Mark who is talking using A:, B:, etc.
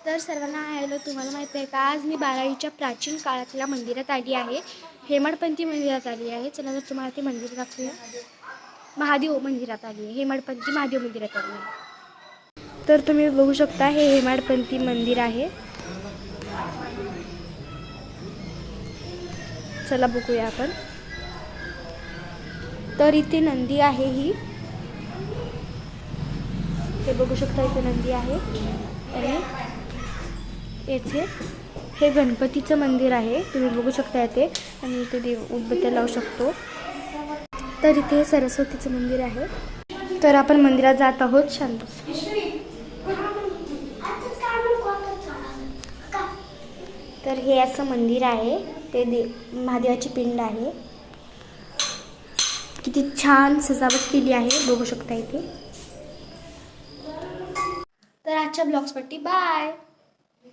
A: तर सर्वांना हॅलो. तुम्हाला माहीत आहे का, आज मी बारावीच्या प्राचीन काळातल्या मंदिरात आली आहे. हेमाडपंथी मंदिरात आली आहे. चला तर तुम्हाला ते मंदिर दाखवूया. महादेव मंदिरात आली आहे. हेमाडपंथी महादेव मंदिरात आली आहे. तर तुम्ही बघू शकता, हे हेमाडपंथी मंदिर आहे. चला बघूया आपण. तर इथे नंदी आहे. ही हे बघू शकता, इथे नंदी आहे. आणि येथे हे गणपतीचं मंदिर आहे. तुम्ही बघू शकता येथे. आणि इथे देव उदबत्त्या लावू शकतो. तर इथे सरस्वतीचं मंदिर आहे. तर आपण मंदिरात जात आहोत. शांत. तर हे असं मंदिर आहे. ते महादेवाची पिंड आहे. किती छान सजावट केली आहे, बघू शकता इथे. तर आजच्या ब्लॉग्ससाठी बाय.